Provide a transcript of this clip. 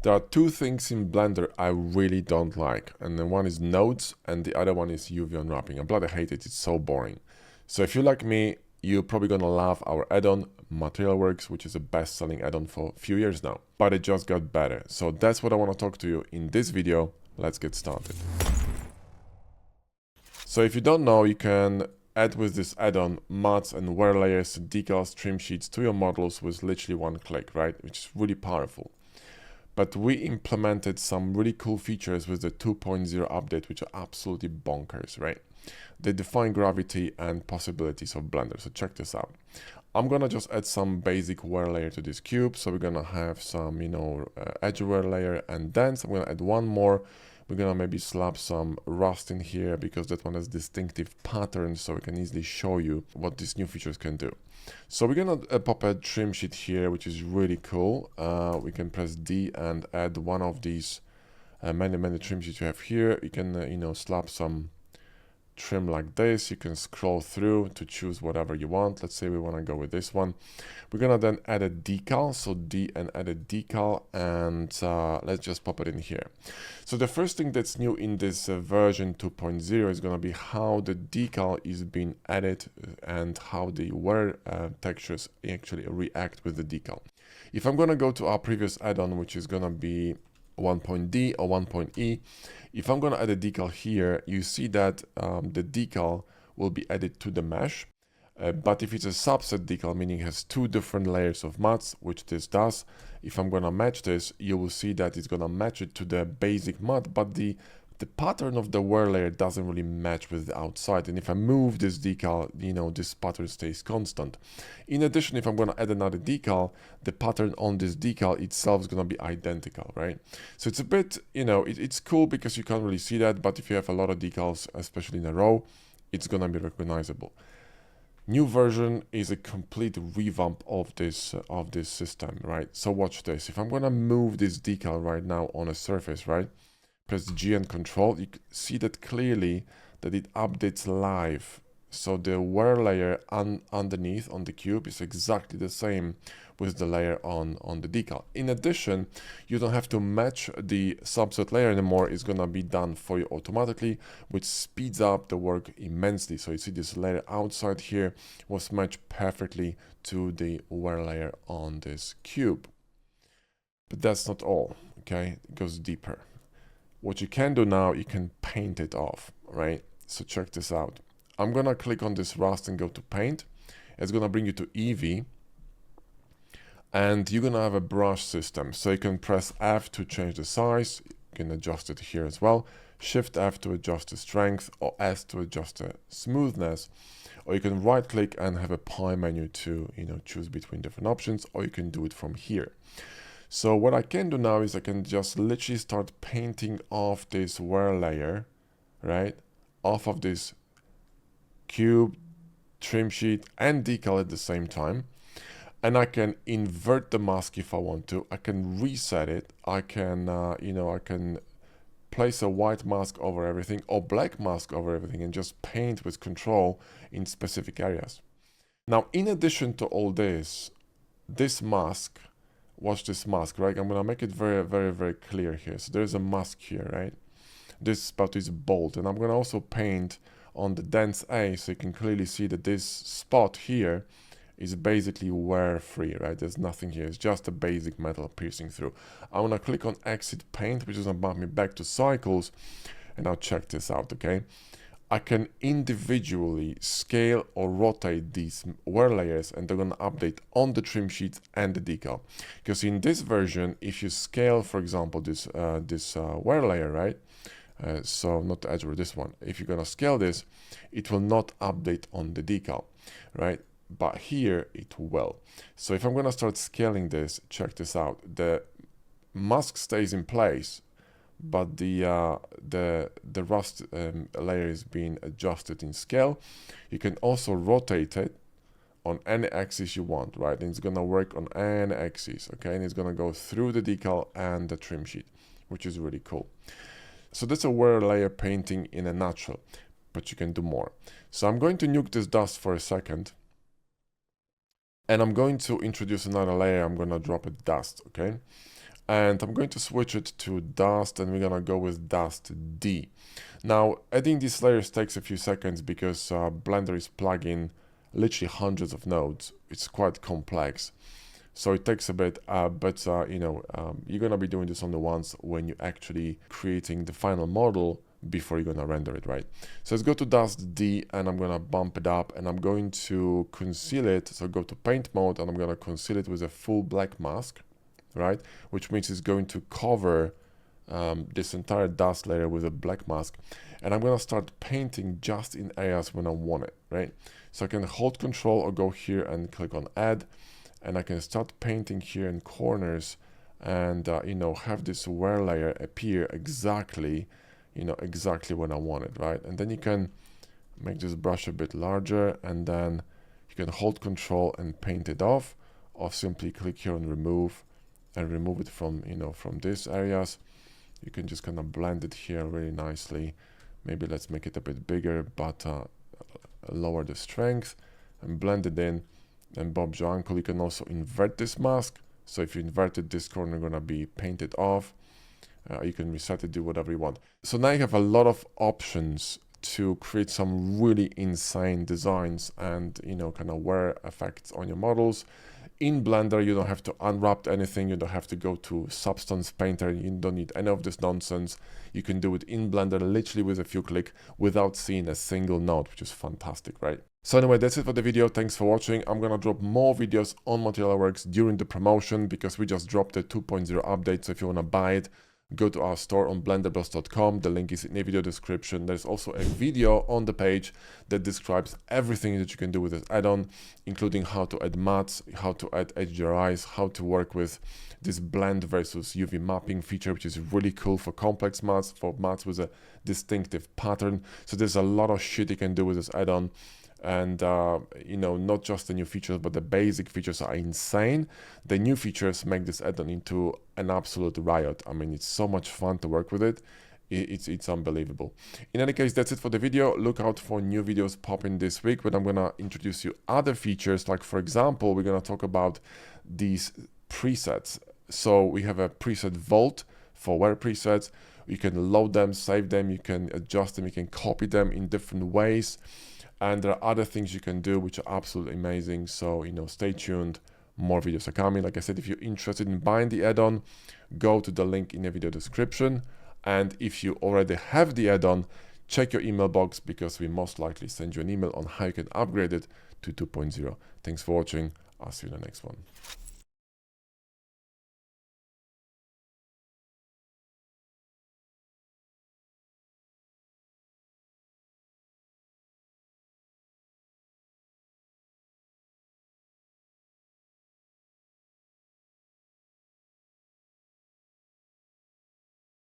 There are two things in Blender I really don't like, and then one is nodes and the other one is UV unwrapping. I bloody hate it, it's so boring. So if you're like me, you're probably gonna love our add-on, MaterialWorks, which is a best-selling add-on for a few years now, but it just got better. So that's what I want to talk to you in this video. Let's get started. So if you don't know, you can add with this add-on mats and wear layers, decals, trim sheets to your models with literally one click, right? Which is really powerful. But we implemented some really cool features with the 2.0 update, which are absolutely bonkers, right? They define gravity and possibilities of Blender. So check this out. I'm gonna just add some basic wear layer to this cube. So we're gonna have some, edge wear layer, and then I'm gonna add one more. We're gonna maybe slap some rust in here because that one has distinctive patterns, so we can easily show you what these new features can do. So we're gonna pop a trim sheet here, which is really cool. We can press D and add one of these many trim sheets you have here. You can slap some trim like this. You can scroll through to choose whatever you want. Let's say we want to go with this one. We're gonna then add a decal, so D and add a decal, and let's just pop it in here. So the first thing that's new in this version 2.0 is gonna be how the decal is being added and how the wear textures actually react with the decal. If I'm gonna go to our previous add-on, which is gonna be 1.D or 1.E, if I'm going to add a decal here, you see that the decal will be added to the mesh. But if it's a subset decal, meaning it has two different layers of mats, which this does, if I'm going to match this, you will see that it's going to match it to the basic mat, but the pattern of the wear layer doesn't really match with the outside. And if I move this decal, this pattern stays constant. In addition, if I'm going to add another decal, the pattern on this decal itself is going to be identical, right? So it's a bit, it's cool because you can't really see that, but if you have a lot of decals, especially in a row, it's going to be recognizable. New version is a complete revamp of this system, right? So watch this. If I'm going to move this decal right now on a surface, right? Press G and Control, you can see that clearly that it updates live. So the wear layer underneath on the cube is exactly the same with the layer on the decal. In addition, you don't have to match the subset layer anymore. It's gonna be done for you automatically, which speeds up the work immensely. So you see this layer outside here was matched perfectly to the wear layer on this cube. But that's not all, okay? It goes deeper. What you can do now, you can paint it off, right? So check this out. I'm gonna click on this rust and go to paint. It's gonna bring you to Eevee, and you're gonna have a brush system. So you can press F to change the size. You can adjust it here as well. Shift F to adjust the strength, or S to adjust the smoothness. Or you can right click and have a pie menu to choose between different options, or you can do it from here. So what I can do now is I can just literally start painting off this wear layer, right? Off of this cube, trim sheet, and decal at the same time. And I can invert the mask if I want to. I can reset it. I can, I can place a white mask over everything or black mask over everything and just paint with control in specific areas. Now, in addition to all this, this mask, watch this mask, right? I'm gonna make it very clear here. So there's a mask here, right? This spot is bold, and I'm gonna also paint on the dense A, so you can clearly see that this spot here is basically wear free, right? There's nothing here, it's just a basic metal piercing through. I'm gonna click on exit paint, which is gonna bump me back to cycles, and I'll check this out, okay? I can individually scale or rotate these wear layers, and they're going to update on the trim sheets and the decal. Because in this version, if you scale, for example, this wear layer, right? So not the edge or this one. If you're going to scale this, it will not update on the decal, right? But here it will. So if I'm going to start scaling this, check this out. The mask stays in place, but the rust layer is being adjusted in scale. You can also rotate it on any axis you want, right? And it's gonna work on any axis, okay? And it's gonna go through the decal and the trim sheet, which is really cool. So that's a wear layer painting in a nutshell, but you can do more. So I'm going to nuke this dust for a second, and I'm going to introduce another layer. I'm gonna drop a dust, okay? And I'm going to switch it to dust, and we're gonna go with dust D. Now, adding these layers takes a few seconds because Blender is plugging literally hundreds of nodes. It's quite complex, so it takes a bit, but you're gonna be doing this on the ones when you're actually creating the final model before you're gonna render it, right? So let's go to dust D, and I'm gonna bump it up, and I'm going to conceal it. So go to paint mode, and I'm gonna conceal it with a full black mask, right? Which means it's going to cover this entire dust layer with a black mask. And I'm gonna start painting just in areas when I want it, right? So I can hold Control or go here and click on Add, and I can start painting here in corners, and have this wear layer appear exactly when I want it, right? And then you can make this brush a bit larger, and then you can hold Control and paint it off, or simply click here on Remove and remove it from from these areas. You can just kind of blend it here really nicely. Maybe let's make it a bit bigger, but lower the strength and blend it in. And Bob's your uncle. You can also invert this mask. So if you invert it, this corner gonna be painted off. You can reset it, do whatever you want. So now you have a lot of options to create some really insane designs and kind of wear effects on your models. In Blender, you don't have to unwrap anything. You don't have to go to Substance Painter. You don't need any of this nonsense. You can do it in Blender literally with a few clicks without seeing a single node, which is fantastic, right? So anyway, that's it for the video. Thanks for watching. I'm gonna drop more videos on MaterialWorks during the promotion because we just dropped the 2.0 update. So if you wanna buy it, go to our store on blenderbros.com. The link is in the video description. There's also a video on the page that describes everything that you can do with this add-on, including how to add mattes, how to add HDRIs, how to work with this blend versus UV mapping feature, which is really cool for complex mattes, for mattes with a distinctive pattern. So there's a lot of shit you can do with this add-on. And not just the new features, but the basic features are insane. The new features make this add-on into an absolute riot. I mean, it's so much fun to work with it. It's unbelievable. In any case, that's it for the video. Look out for new videos popping this week, but I'm gonna introduce you other features. Like for example, we're gonna talk about these presets. So we have a preset vault for wear presets. You can load them, save them, you can adjust them, you can copy them in different ways. And there are other things you can do which are absolutely amazing. So, stay tuned. More videos are coming. Like I said, if you're interested in buying the add-on, go to the link in the video description. And if you already have the add-on, check your email box because we most likely send you an email on how you can upgrade it to 2.0. Thanks for watching. I'll see you in the next one.